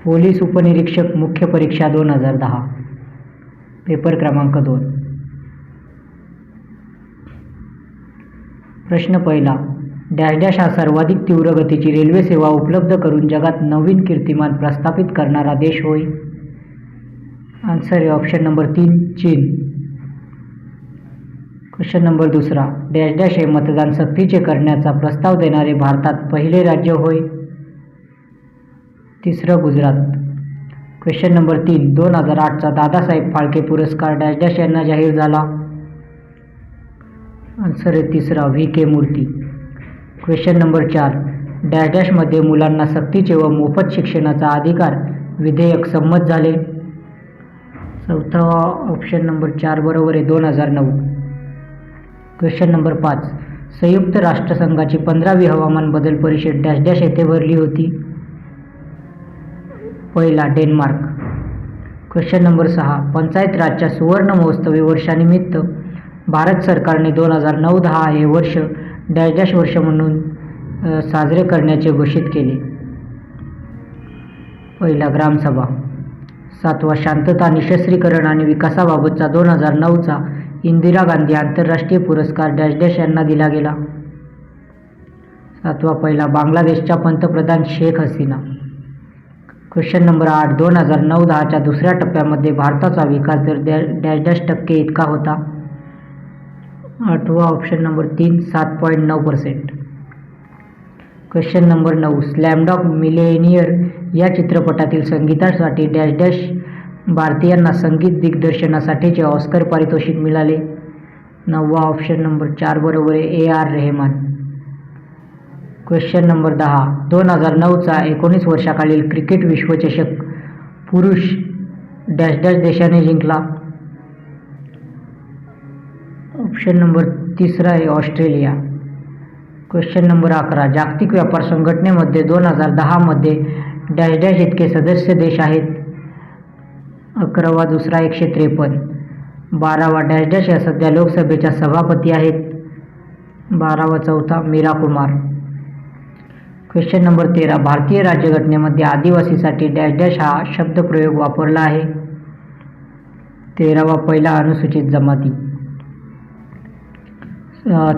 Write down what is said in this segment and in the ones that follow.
Police उपनिरीक्षक मुख्य परीक्षा 2010 पेपर क्रमांक 2. प्रश्न पहिला. डॅश डॅश हा सर्वाधिक तीव्र गतीची रेल्वे सेवा उपलब्ध करून जगात नवीन कीर्तिमान प्रस्थापित करणारा देश होय. आन्सर आहे ऑप्शन नंबर 3 चीन. Question number 2. डॅश डॅश हे मतदान सक्तीचे करण्याचा प्रस्ताव देणारे भारतात पहिले राज्य होय. तिसरं गुजरात. Question number 3. 2008चा दादासाहेब फाळके पुरस्कार डॅश डॅश यांना जाहीर झाला. आन्सर आहे तिसरा व्ही के मूर्ती. Question number 4. डॅश डॅशमध्ये मुलांना सक्तीचे व मोफत शिक्षणाचा अधिकार विधेयक संमत झाले. चौथा ऑप्शन नंबर 4 बरोबर आहे 2009. Question number 5. संयुक्त राष्ट्रसंघाची 15वी हवामान बदल परिषद डॅश डॅश येथे भरली होती. पहिला डेन्मार्क. Question number 6. पंचायत राजच्या सुवर्ण महोत्सवी वर्षानिमित्त भारत सरकारने 2009-10 हे वर्ष डॅश डॅश वर्ष म्हणून साजरे करण्याचे घोषित केले. पहिला ग्रामसभा. 7. शांतता, निःशस्त्रीकरण आणि विकासाबाबतचा 2009चा इंदिरा गांधी आंतरराष्ट्रीय पुरस्कार डॅश डॅश यांना दिला गेला. 7. पहिला बांगलादेशच्या पंतप्रधान शेख हसीना. Question number 8. 2009-10च्या दुसऱ्या टप्प्यामध्ये भारताचा विकास दर डॅश डॅश टक्के इतका होता. 8वा option number 3 7.9%. Question number 9. Slumdog Millionaire या चित्रपटातील संगीतासाठी डॅश डॅश भारतीयांना संगीत दिग्दर्शनासाठीचे ऑस्कर पारितोषिक मिळाले. 9वा ऑप्शन नंबर 4 बरोबर आहे AR रेहमान. Question number 10. 2009चा 19 वर्षाखालील क्रिकेट विश्वचषक पुरुष डॅश डॅश देशाने जिंकला. ऑप्शन नंबर 3 आहे ऑस्ट्रेलिया. Question number 11. जागतिक व्यापार संघटनेमध्ये 2010 मध्ये डॅश डॅश इतके सदस्य देश आहेत. 11वा 2 153. 12वा डॅश डॅश या सध्या लोकसभेच्या सभापती आहेत. 12वा 4 मीरा कुमार. Question number 13. भारतीय राज्यघटनेमध्ये आदिवासीसाठी डॅश डॅश हा शब्दप्रयोग वापरला आहे. 13वा पहिला अनुसूचित जमाती.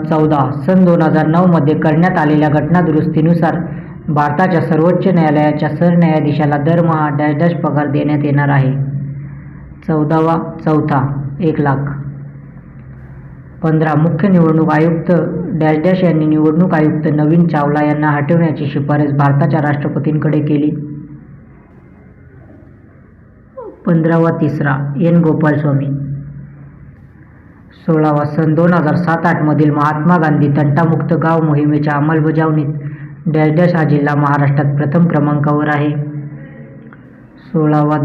14. सन 2009 मध्ये करण्यात आलेल्या घटनादुरुस्तीनुसार भारताच्या सर्वोच्च न्यायालयाच्या सरन्यायाधीशाला दरमहा डॅश डॅश पगार देण्यात येणार आहे. 14वा 4 1,00,000. 15. मुख्य निवडणूक आयुक्त डॅश डॅश यांनी निवडणूक आयुक्त नवीन चावला यांना हटवण्याची शिफारस भारताच्या राष्ट्रपतींकडे केली. 15वा 3 एन गोपालस्वामी. 16. सन 2007-8 मधील महात्मा गांधी तंटामुक्त गाव मोहिमेच्या अंमलबजावणीत डॅश डॅश हा जिल्हा महाराष्ट्रात प्रथम क्रमांकावर आहे. 16वा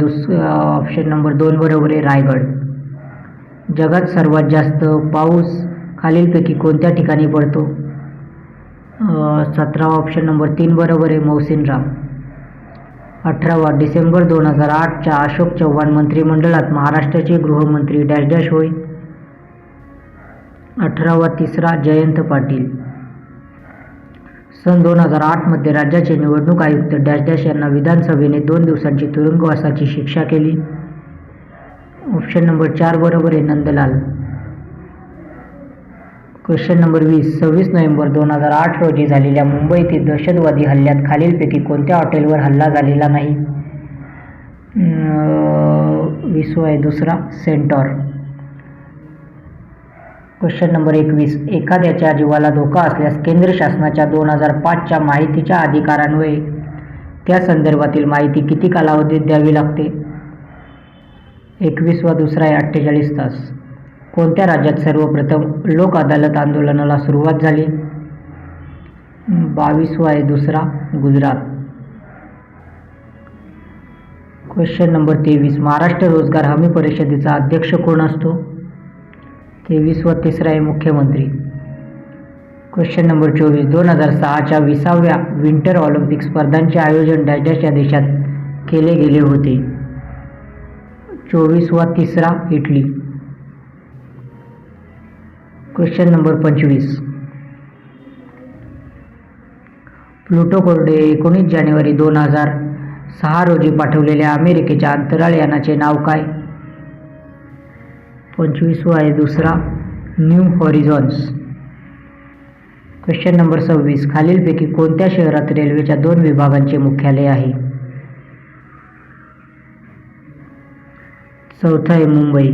ऑप्शन नंबर 2 बरोबर आहे रायगड. जगात सर्वात जास्त पाऊस खालीलपैकी कोणत्या ठिकाणी पडतो. 17वा ऑप्शन नंबर 3 बरोबर आहे मौसिनराम. 18. डिसेंबर 2008च्या अशोक चव्हाण मंत्रिमंडळात महाराष्ट्राचे गृहमंत्री डॅश डॅश होय. 18वा 3 जयंत पाटील. सन 2008 मध्ये राज्याचे निवडणूक आयुक्त डॅश डॅश यांना विधानसभेने 2 दिवसांची तुरुंगवासाची शिक्षा केली. ऑप्शन नंबर 4 बरोबर आहे नंदलाल. Question number 20. 26 नोव्हेंबर 2008 रोजी झालेल्या मुंबईतील दहशतवादी हल्ल्यात खालीलपैकी कोणत्या हॉटेलवर हल्ला झालेला नाही. 20वा आहे 2 सेंटॉर. Question number 21. एखाद्याच्या जीवाला धोका असल्यास केंद्र शासनाच्या 2005च्या माहितीच्या अधिकारान्वये त्या संदर्भातील माहिती किती कालावधीत द्यावी लागते. 21वा 2 आहे 48 तास. कोणत्या राज्यात सर्वप्रथम लोक अदालत आंदोलनाला सुरुवात झाली. 22वा आहे 2 गुजरात. Question number 23. महाराष्ट्र रोजगार हमी परिषदेचा अध्यक्ष कोण असतो. 23वा 3 आहे मुख्यमंत्री. Question number 24. 2006च्या 20व्या विंटर ऑलिम्पिक स्पर्धांचे आयोजन डॅश डॅश या देशात केले गेले होते. 24वा 3 इटली. Question number 25. प्लुटो कोरडे 19 जानेवारी 2000 6 रोजी पाठवलेल्या अमेरिकेच्या अंतराळ यानाचे नाव काय? 25 आहे दुसरा न्यू हॉरिझॉन्स. Question number 26. खालीलपैकी कोणत्या शहरात रेल्वेच्या 2 विभागांचे मुख्यालय आहे? चौथा आहे मुंबई.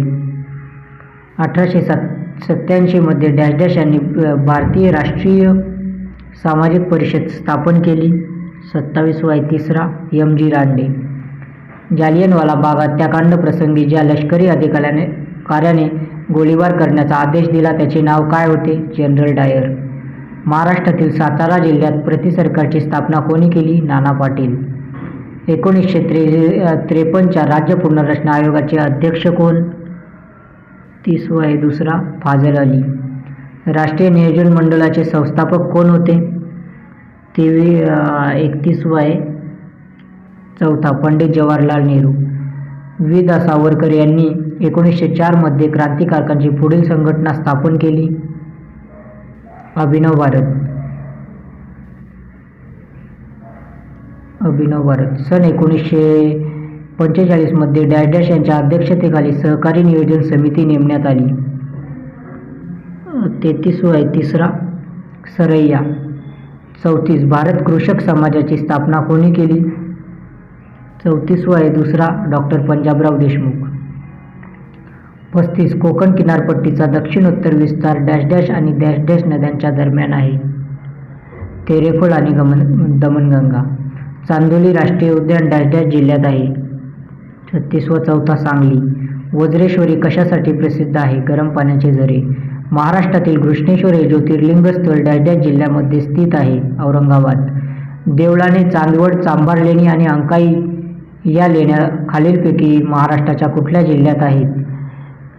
1887 मध्ये डॅश डॅश यांनी भारतीय राष्ट्रीय सामाजिक परिषद स्थापन केली. 27 आहे तिसरा एम.जी. रानडे. जालियनवाला बाग हत्याकांड प्रसंगी ज्या लष्करी अधिकाऱ्याने गोळीबार करण्याचा आदेश दिला त्याचे नाव काय होते? जनरल डायर. महाराष्ट्रातील सातारा जिल्ह्यात प्रति सरकारची स्थापना कोणी केली? नाना पाटील. 1953च्या राज्य पुनर्रचना आयोगाचे अध्यक्ष कोण? 30 आहे दुसरा फाजल अली. राष्ट्रीय नियोजन मंडळाचे संस्थापक कोण होते? 31 आहे चौथा पंडित जवाहरलाल नेहरू. वि. दा. सावरकर यांनी 1904 मध्ये क्रांतिकारकांची पुढील संघटना स्थापन केली? अभिनव भारत. सन 1945 मध्ये डॅश डॅश यांच्या अध्यक्षतेखाली सहकारी नियोजन समिती नेमण्यात आली. 33 आहे तिसरा सरैया. 34 भारत कृषक समाजाची स्थापना कोणी केली? 34 आहे दुसरा डॉक्टर पंजाबराव देशमुख. 35 कोकण किनारपट्टीचा दक्षिणोत्तर विस्तार डॅश डॅश आणि डॅश डॅश नद्यांच्या दरम्यान आहे? तेरेफळ आणि दमणगंगा. चांदोली राष्ट्रीय उद्यान डॅश डॅश जिल्ह्यात आहे? 36 चौथा सांगली. वज्रेश्वरी कशासाठी प्रसिद्ध आहे? गरम पाण्याचे झरे. महाराष्ट्रातील घृष्णेश्वर हे ज्योतिर्लिंग स्थळ डॅश डॅश जिल्ह्यामध्ये स्थित आहे? औरंगाबाद. देवळाने, चांदवड, चांभार लेणी आणि अंकाई या लेण्या खालीलपैकी महाराष्ट्राच्या कुठल्या जिल्ह्यात आहेत?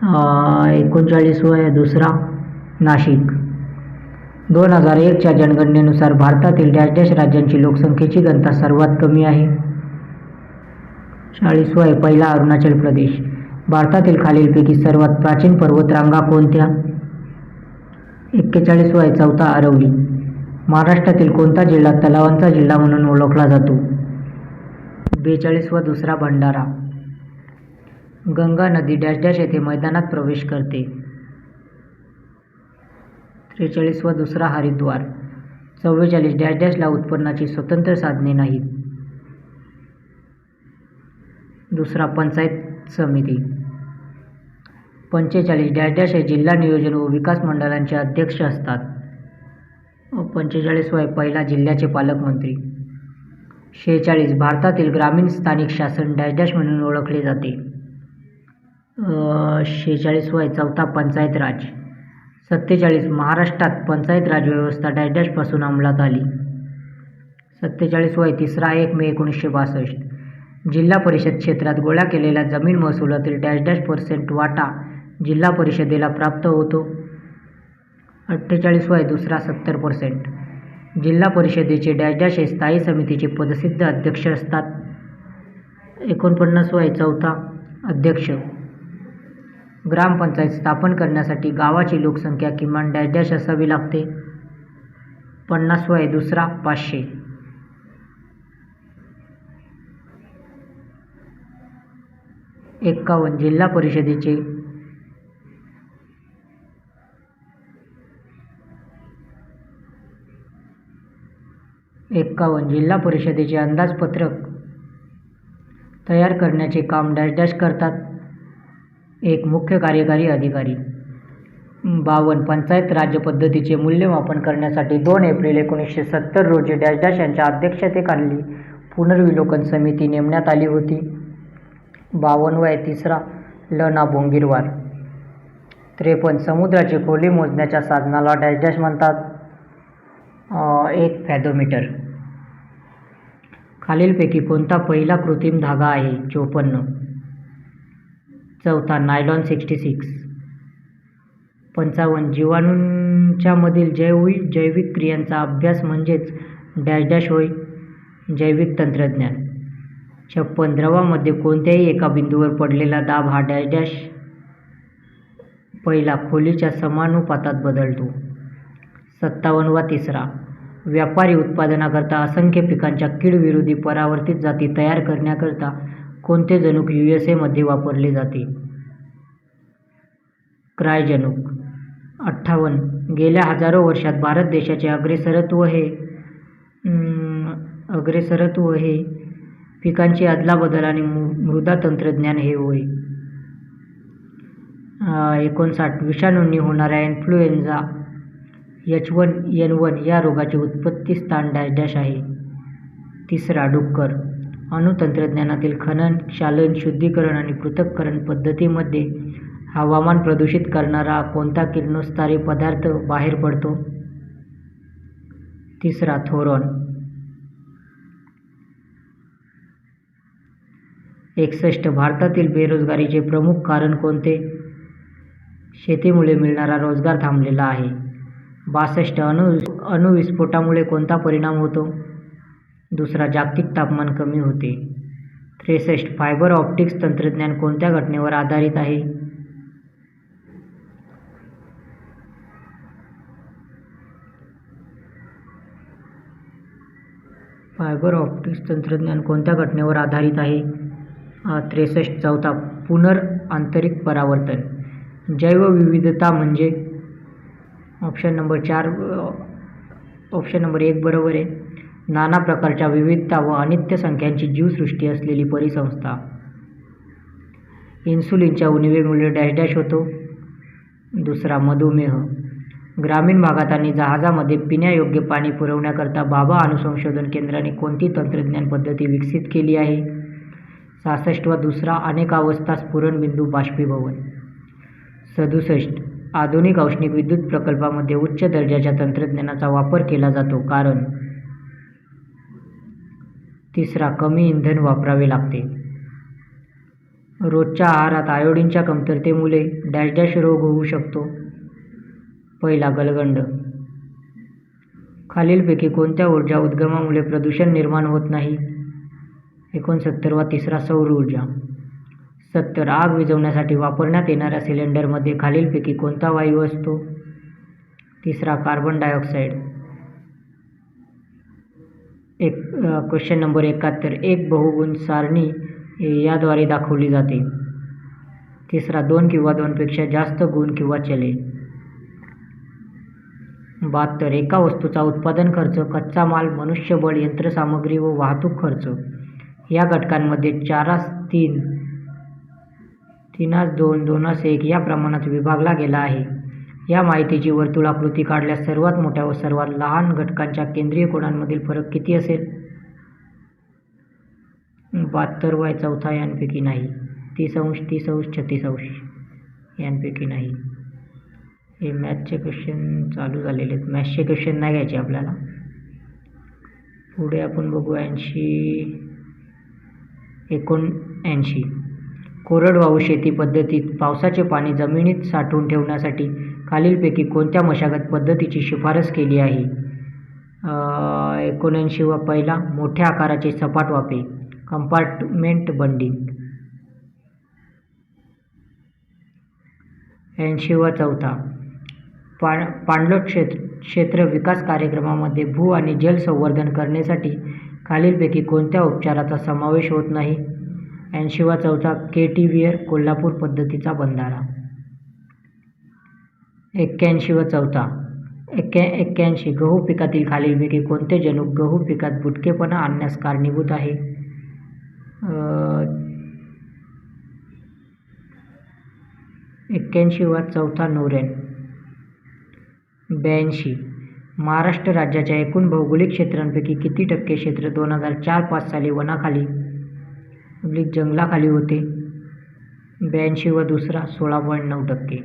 39 आहे दुसरा नाशिक. 2001च्या जनगणनेनुसार भारतातील डॅश डॅश राज्यांची लोकसंख्येची घनता सर्वात कमी आहे? 40 आहे पहिला अरुणाचल प्रदेश. भारतातील खालीलपैकी सर्वात प्राचीन पर्वतरांगा कोणत्या? 41 आहे चौथा अरवली. महाराष्ट्रातील कोणता जिल्हा तलावांचा जिल्हा म्हणून ओळखला जातो? 42 दुसरा भंडारा. गंगा नदी डॅश डॅश येथे मैदानात प्रवेश करते? 43 दुसरा हरिद्वार. 44 डॅश डॅशला उत्पन्नाची स्वतंत्र साधने नाहीत? दुसरा पंचायत समिती. 45 डॅश डॅश हे जिल्हा नियोजन व विकास मंडळांचे अध्यक्ष असतात? 45 पहिला जिल्ह्याचे पालकमंत्री. 46 भारतातील ग्रामीण स्थानिक शासन डॅश डॅश म्हणून ओळखले जाते? 46 चौथा पंचायत राज. 47 महाराष्ट्रात पंचायत राज व्यवस्था डॅश डॅशपासून अंमलात आली? 47 तिसरा 1 मे 1962. जिल्हा परिषद क्षेत्रात गोळा केलेल्या जमीन महसुलातील डॅश डॅश% वाटा जिल्हा परिषदेला प्राप्त होतो? 48 दुसरा 70%. जिल्हा परिषदेचे डॅश डॅश हे स्थायी समितीचे पदसिद्ध अध्यक्ष असतात? 49 चौथा अध्यक्ष. ग्रामपंचायत स्थापन करण्यासाठी गावाची लोकसंख्या किमान डॅश डॅश असावी लागते? 50 दुसरा 500. 51 जिल्हा परिषदेचे जिल्हा परिषदेचे अंदाजपत्रक तयार करण्याचे काम डॅश डॅश करतात? 1 मुख्य कार्यकारी अधिकारी. 52 पंचायत राज्य पद्धतीचे मूल्यमापन करण्यासाठी 2 एप्रिल 1970 रोजी डॅश डॅश यांच्या अध्यक्षतेखाली पुनर्विलोकन समिती नेमण्यात आली होती? 52 तिसरा ल. ना. बोंगीरवार. 53 समुद्राची खोली मोजण्याच्या साधनाला डॅश डॅश म्हणतात? 1 फॅथोमीटर. खालीलपैकी कोणता पहिला कृत्रिम धागा आहे? 54. चौथा नायलॉन 66. 55 जीवाणूंच्या मधील जैविक क्रियांचा अभ्यास म्हणजेच डॅश डॅश होय? जैविक तंत्रज्ञान. 56 द्रवामध्ये कोणत्याही एका बिंदूवर पडलेला दाब हा डॅश डॅश पहिला खोलीच्या समानुपातात बदलतो? 57 तिसरा व्यापारी उत्पादनाकरता असंख्य पिकांच्या कीड विरोधी परावर्तित जाती तयार करण्याकरता कोणते जनुक USA मध्ये वापरले जाते? क्रायजनुक. 58. गेल्या हजारो वर्षात भारत देशाचे अग्रेसरत्व हे पिकांची अदलाबदल आणि मृदा तंत्रज्ञान हे होय. 59. विषाणूंनी होणाऱ्या इन्फ्लुएन्झा H1N1 या रोगाचे उत्पत्ती स्थान डॅश डॅश आहे. 3. डुक्कर. अणुतंत्रज्ञानातील खनन, क्षालन, शुद्धीकरण आणि पृथक्करण पद्धतीमध्ये हवामान प्रदूषित करणारा कोणता किरणोत्सारी पदार्थ बाहेर पडतो? 3. थोरॉन. 61. भारतातील बेरोजगारीचे प्रमुख कारण कोणते? शेतीमुळे मिळणारा रोजगार थांबलेला आहे. 62. अणुविस्फोटामुळे कोणता परिणाम होतो? 2. जागतिक तापमान कमी होते. 63. फायबर ऑप्टिक्स तंत्रज्ञान कोणत्या घटनेवर आधारित आहे? फायबर ऑप्टिक्स तंत्रज्ञान कोणत्या घटनेवर आधारित आहे? 63. 4. पुनर्आंतरिक परावर्तन. जैवविविधता म्हणजे? ऑप्शन नंबर 1 बरोबर आहे. नाना प्रकारच्या विविधता व अनित्य संख्यांची जीवसृष्टी असलेली परिसंस्था. इन्सुलिनच्या उणीवेमुळे डॅश डॅश होतो. 2. मधुमेह. ग्रामीण भागात आणि जहाजामध्ये पिण्यायोग्य पाणी पुरवण्याकरता भाभा अणुसंशोधन केंद्राने कोणती तंत्रज्ञान पद्धती विकसित केली आहे? 66. 2. अनेकावस्था स्फुरणबिंदू बाष्पीभवन. 67. आधुनिक औष्णिक विद्युत प्रकल्पामध्ये उच्च दर्जाच्या तंत्रज्ञानाचा वापर केला जातो कारण? 3. कमी इंधन वापरावे लागते. रोजच्या आहारात आयोडीनच्या कमतरतेमुळे डॅश डॅश रोग होऊ शकतो. 1. गलगंड. खालीलपैकी कोणत्या ऊर्जा उद्गमामुळे प्रदूषण निर्माण होत नाही? 69. 3. सौर ऊर्जा. 70. आग विझवण्यासाठी वापरण्यात येणाऱ्या सिलेंडरमध्ये खालीलपैकी कोणता वायू असतो? 3. Carbon dioxide. Question number 71. एक बहुगुण सारणी याद्वारे दाखवली जाते? 3. 2 किंवा 2 पेक्षा जास्त गुण किंवा चले. 72. एका वस्तूचा उत्पादन खर्च, कच्चा माल, मनुष्यबळ, यंत्रसामग्री व वाहतूक खर्च या घटकांमध्ये 4:3, 3:2, 2:1 या प्रमाणात विभागला गेला आहे. या माहितीची वर्तुळाकृती काढल्यास सर्वात मोठ्या व सर्वात लहान घटकांच्या केंद्रीय कोनांमधील फरक किती असेल? 72/4 यांपैकी नाही. 30°, 30°, 36° यांपैकी नाही. हे मॅथ्सचे क्वेश्चन चालू झालेले आहेत. मॅथ्सचे क्वेश्चन नाही घ्यायचे आपल्याला. पुढे आपण बघू 79. कोरडवाहू शेती पद्धतीत पावसाचे पाणी जमिनीत साठवून ठेवण्यासाठी खालीलपैकी कोणत्या मशागत पद्धतीची शिफारस केली आहे? 79. 1. मोठ्या आकाराचे सपाट वाफे, कंपार्टमेंट बंडिंग. 80. 4. पाणलोट क्षेत्र विकास कार्यक्रमामध्ये भू आणि जल संवर्धन करण्यासाठी खालीलपैकी कोणत्या उपचाराचा समावेश होत नाही? 80. केटीव्हियर कोल्हापूर पद्धतीचा बंधारा. 81. गहू पिकातील खालीलपैकी कोणते जनुक गहू पिकात बुटकेपणा आणण्यास कारणीभूत आहे? 81. नोरेन. 82. महाराष्ट्र राज्याच्या एकूण भौगोलिक क्षेत्रांपैकी किती टक्के क्षेत्र 2004-5 साली वनाखाली जंगलाखाली होते? 82. 16.9%.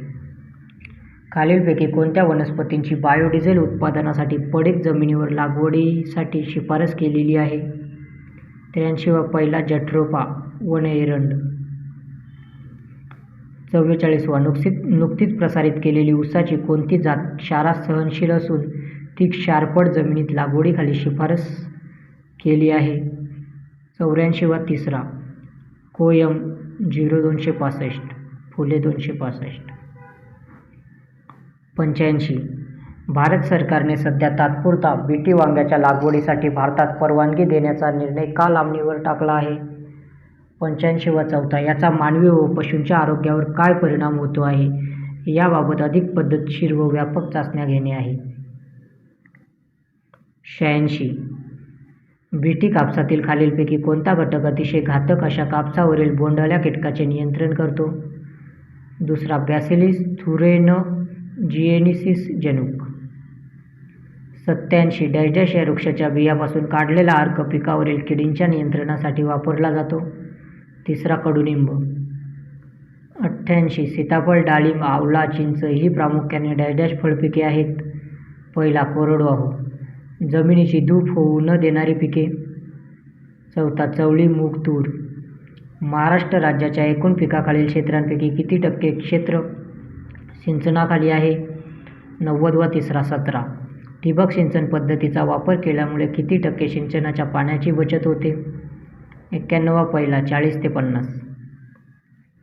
खालीलपैकी कोणत्या वनस्पतींची बायोडिझेल उत्पादनासाठी पडीक जमिनीवर लागवडीसाठी शिफारस केलेली आहे? 83. 1. जट्रोफा वन एरंड. 44. नुकतीच प्रसारित केलेली ऊसाची कोणती जात क्षारास सहनशील असून ती क्षारपड जमिनीत लागवडीखाली शिफारस केली आहे? 84. 3. कोयम 0265, फुले 265. 85. भारत सरकारने सध्या तात्पुरता बीटी वांग्याच्या लागवडीसाठी भारतात परवानगी देण्याचा निर्णय का लांबणीवर टाकला आहे? 85 वा चौथा, याचा मानवी व पशूंच्या आरोग्यावर काय परिणाम होतो आहे? याबाबत अधिक पद्धतशीर व व्यापक चाचण्या घेणे आहे. 86. बीटी कापसातील खालीलपैकी कोणता घटक अतिशय घातक अशा कापसावरील बोंडअळ्या कीटकाचे नियंत्रण करतो? दुसरा, बॅसिलिस थुरिनजिएनिसिस जनुक. 87. डॅश डॅश या वृक्षाच्या बियापासून काढलेला अर्क पिकावरील किडींच्या नियंत्रणासाठी वापरला जातो. तिसरा, कडुनिंब. 88. सीताफळ, डाळिंब, आवळा, चिंच ही प्रामुख्याने डॅश डॅश फळपिके आहेत. पहिला, कोरडवाहू जमिनीची धूप होऊ न देणारी पिके. चौथा, चवळी, मूग, तूर. महाराष्ट्र राज्याच्या एकूण पिकाखालील क्षेत्रांपैकी किती टक्के क्षेत्र सिंचनाखाली आहे? 90 वा तिसरा. 17. ठिबक सिंचन पद्धतीचा वापर केल्यामुळे किती टक्के सिंचनाच्या पाण्याची बचत होते? 91 वा पहिला. 40 ते 50.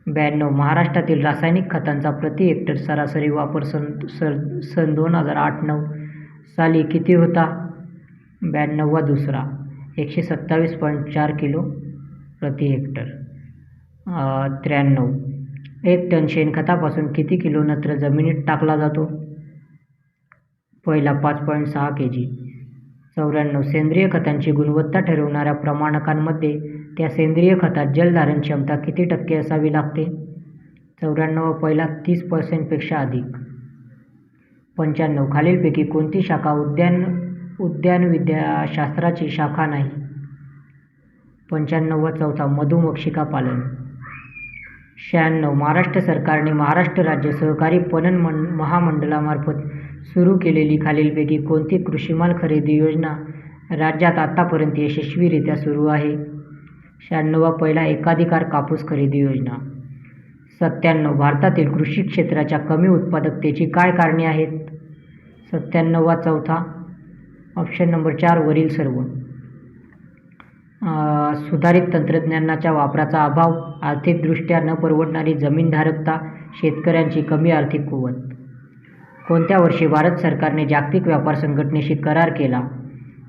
92. महाराष्ट्रातील रासायनिक खतांचा प्रति हेक्टर सरासरी वापर सन 2008-9 साली किती होता? 92 वा दुसरा. 127.4 किलो प्रति हेक्टर. 93. 1 टन शेणखतापासून किती किलो नत्र जमिनीत टाकला जातो? पहिला, 5.6 kg. 94. सेंद्रिय खतांची गुणवत्ता ठरवणाऱ्या प्रमाणकांमध्ये त्या सेंद्रिय खतात जलधारण क्षमता किती टक्के असावी लागते? 94 वा पहिला. 30% पेक्षा अधिक. 95. खालीलपैकी कोणती शाखा उद्यानविद्याशास्त्राची शाखा नाही? 95 वा चौथा. मधुमक्षिका पालन. 96. महाराष्ट्र सरकारने महाराष्ट्र राज्य सहकारी पणन महामंडळामार्फत सुरू केलेली खालीलपैकी कोणती कृषीमाल खरेदी योजना राज्यात आतापर्यंत यशस्वीरित्या सुरू आहे? 96 वा पहिला. एकाधिकार कापूस खरेदी योजना. 97. भारतातील कृषी क्षेत्राच्या कमी उत्पादकतेची काय कारणे आहेत? 97 वा चौथा. ऑप्शन नंबर 4 वरील सर्व. सुधारित तंत्रज्ञानाच्या वापराचा अभाव, आर्थिकदृष्ट्या न परवडणारी जमीनधारकता, शेतकऱ्यांची कमी आर्थिक कुवत. कोणत्या वर्षी भारत सरकारने जागतिक व्यापार संघटनेशी करार केला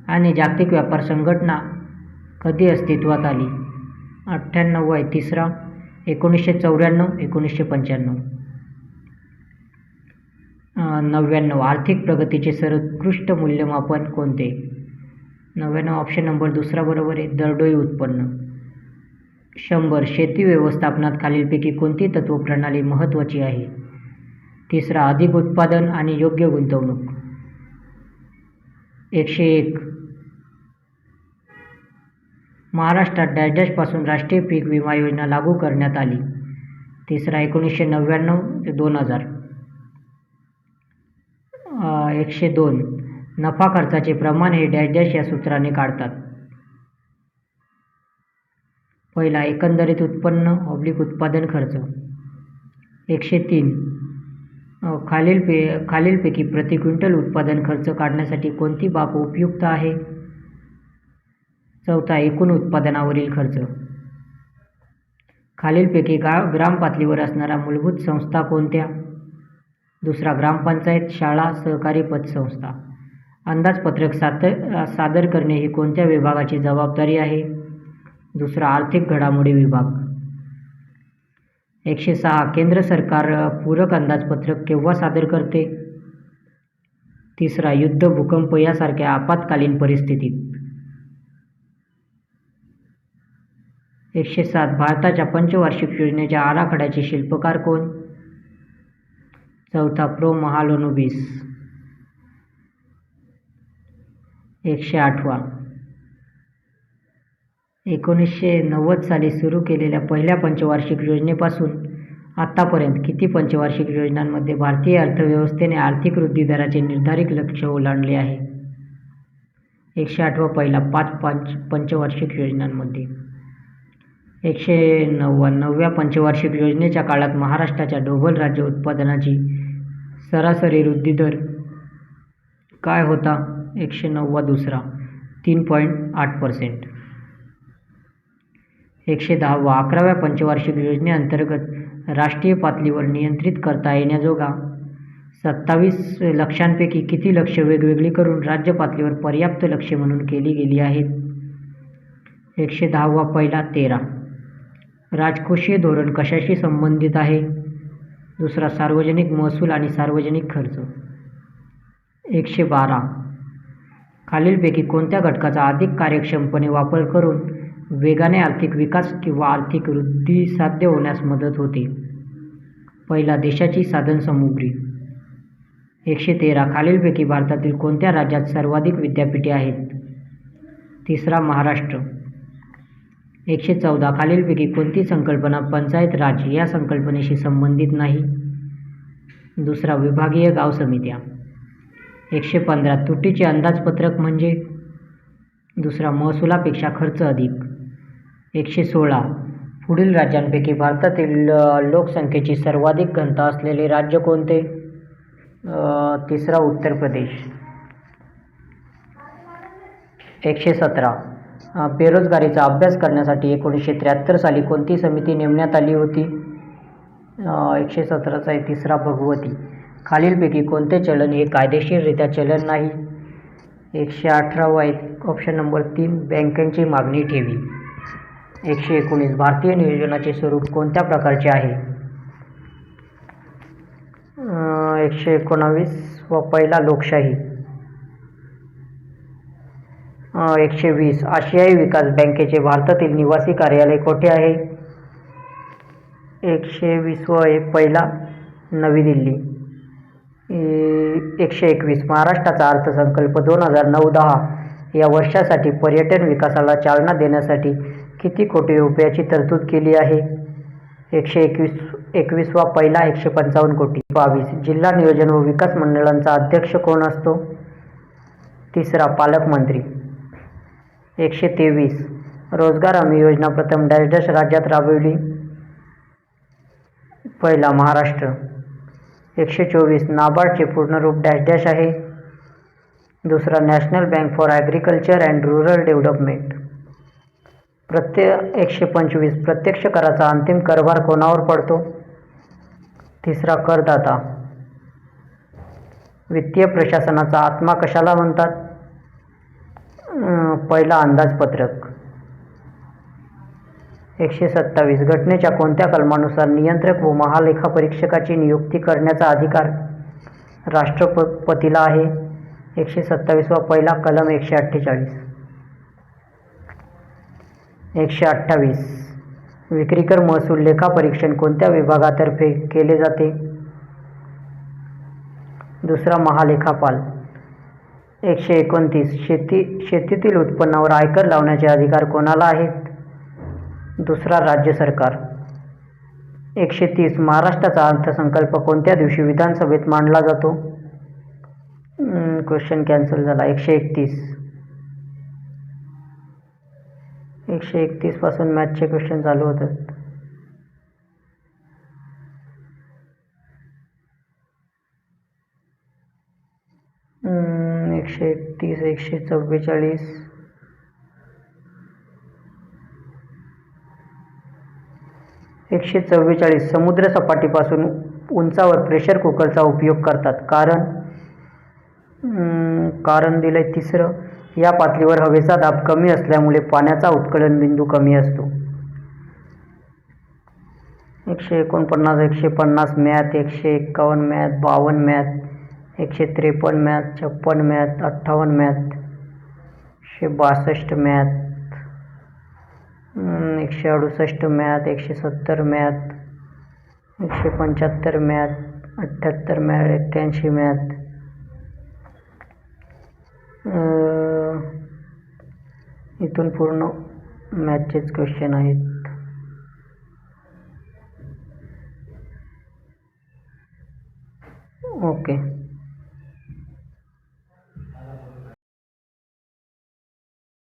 आणि जागतिक व्यापार संघटना कधी अस्तित्वात आली? 98 वा तिसरा. 1994, 1995. 99. आर्थिक प्रगतीचे सर्वोत्कृष्ट मूल्यमापन कोणते? 99 ऑप्शन नंबर दुसरा बरोबर आहे. दरडोई उत्पन्न. 100. शेती व्यवस्थापनात खालीलपैकी कोणती तत्त्वप्रणाली महत्त्वाची आहे? तिसरा, अधिक उत्पादन आणि योग्य गुंतवणूक. 101. महाराष्ट्रात डॅश डॅशपासून राष्ट्रीय पीक विमा योजना लागू करण्यात आली? तिसरा, 1999 ते 2000. 102. नफा खर्चाचे प्रमाण हे डॅश डॅश या सूत्राने काढतात? पहिला, एकंदरीत उत्पन्न / उत्पादन खर्च. 103. खालीलपैकी प्रति क्विंटल उत्पादन खर्च काढण्यासाठी कोणती बाब उपयुक्त आहे? चौथा, एकूण उत्पादनावरील खर्च. खालीलपैकी ग्राम पातळीवर असणाऱ्या मूलभूत संस्था कोणत्या? दुसरा, ग्रामपंचायत, शाळा, सहकारी पतसंस्था. अंदाजपत्रक सादर करणे ही कोणत्या विभागाची जबाबदारी आहे? दुसरा, आर्थिक घडामोडी विभाग. 106. केंद्र सरकार पूरक अंदाजपत्रक केव्हा सादर करते? तिसरा, युद्ध, भूकंप यासारख्या आपत्कालीन परिस्थितीत. 107. भारताच्या पंचवार्षिक योजनेच्या आराखड्याचे शिल्पकार कोण? चौथा, प्रो. महालनोबिस. 108. 1990 साली सुरू केलेल्या पहिल्या पंचवार्षिक योजनेपासून आत्तापर्यंत किती पंचवार्षिक योजनांमध्ये भारतीय अर्थव्यवस्थेने आर्थिक वृद्धी दराचे निर्धारित लक्ष्य ओलांडले आहे? 108 पहिला. 5 पंचवार्षिक योजनांमध्ये. 199व्या पंचवार्षिक योजनेच्या काळात महाराष्ट्राच्या ढोबळ राज्य उत्पादनाची सरासरी वृद्धी दर काय होता? 109 वा दुसरा. 3.8%. 110. 11व्या पंचवार्षिक योजनेअंतर्गत राष्ट्रीय पातळीवर नियंत्रित करता येण्याजोगा 27 लक्ष्यांपैकी किती लक्ष्य वेगवेगळी करून राज्य पातळीवर पर्याप्त लक्ष्य म्हणून केली गेली आहेत? 110 पहिला 13. राजकोषीय धोरण कशाशी संबंधित आहे? दुसरा सार्वजनिक महसूल आणि सार्वजनिक खर्च. 112. खालीलपैकी कोणत्या घटकाचा अधिक कार्यक्षमपणे वापर करून वेगाने आर्थिक विकास किंवा आर्थिक वृद्धी साध्य होण्यास मदत होते? पहिला देशाची साधनसामुग्री. 113. खालीलपैकी भारतातील कोणत्या राज्यात सर्वाधिक विद्यापीठे आहेत? तिसरा महाराष्ट्र. 114. खालीलपैकी कोणती संकल्पना पंचायत राज या संकल्पनेशी संबंधित नाही? दुसरा विभागीय गाव समित्या. 115. तुटीचे अंदाजपत्रक म्हणजे? दुसरा महसुलापेक्षा खर्च अधिक. 116. पुढील राज्यांपैकी भारतातील लोकसंख्येची सर्वाधिक घनता असलेले राज्य कोणते? तिसरा उत्तर प्रदेश. 117. बेरोजगारीचा अभ्यास करण्यासाठी 1973 साली कोणती समिती नेमण्यात आली होती? 117चा आहे तिसरा भगवती. खालीलपैकी कोणते चलन हे कायदेशीररित्या चलन नाही? 118 आहे ऑप्शन नंबर 3 बँकांची मागणी ठेवी. 119. भारतीय नियोजनाचे स्वरूप कोणत्या प्रकारचे आहे? 119 पहिला लोकशाही. 120. आशियाई विकास बँकेचे भारतातील निवासी कार्यालय कोठे आहे? 120 पहिला नवी दिल्ली. 121. महाराष्ट्राचा अर्थसंकल्प 2009-10 या वर्षासाठी पर्यटन विकासाला चालना देण्यासाठी किती कोटी रुपयाची तरतूद केली आहे? 121 पहिला 155 कोटी. 22. जिल्हा नियोजन व विकास मंडळांचा अध्यक्ष कोण असतो? तिसरा पालकमंत्री. 123. रोजगार हमी योजना प्रथम डॅश डॅश राज्यात राबविली? पहिला महाराष्ट्र. 124. नाबार्डचे पूर्ण रूप डॅश डॅश आहे? दुसरा national bank for agriculture and rural development. 125. प्रत्यक्ष कराचा अंतिम करभार कोणावर पडतो? तिसरा करदाता. वित्तीय प्रशासनाचा आत्मा कशाला म्हणतात? पहिला अंदाजपत्रक. 127. घटनेच्या कोणत्या कलमानुसार नियंत्रक व महालेखापरीक्षकाची नियुक्ती करण्याचा अधिकार राष्ट्रपतीला आहे? 127 पहिला कलम 148. 128. विक्रीकर महसूल लेखापरीक्षण कोणत्या विभागातर्फे केले जाते? दुसरा महालेखापाल. 129. शेतीतील उत्पन्नावर आयकर लावण्याचे अधिकार कोणाला आहेत? दुसरा राज्य सरकार. 130. महाराष्ट्राचा अर्थसंकल्प कोणत्या दिवशी विधानसभेत मांडला जातो? क्वेश्चन कॅन्सल झाला. 131 पासून मॅथचे क्वेश्चन चालू होतात. अं, 131, 144. 144. समुद्र सपाटीपासून उंचावर प्रेशर कुकरचा उपयोग करतात. कारण दिलंय तिसरं. या पातळीवर हवेचा दाब कमी असल्यामुळे पाण्याचा उत्कलन बिंदू कमी असतो. 149, 150 math, 151 math, 52 math, 153 math, 56 math, 58 math, 162 math, 168 math, 170 math, 175 math, 78 math, 81 math. इथून पूर्ण मॅथचेच क्वेश्चन आहेत. ओके.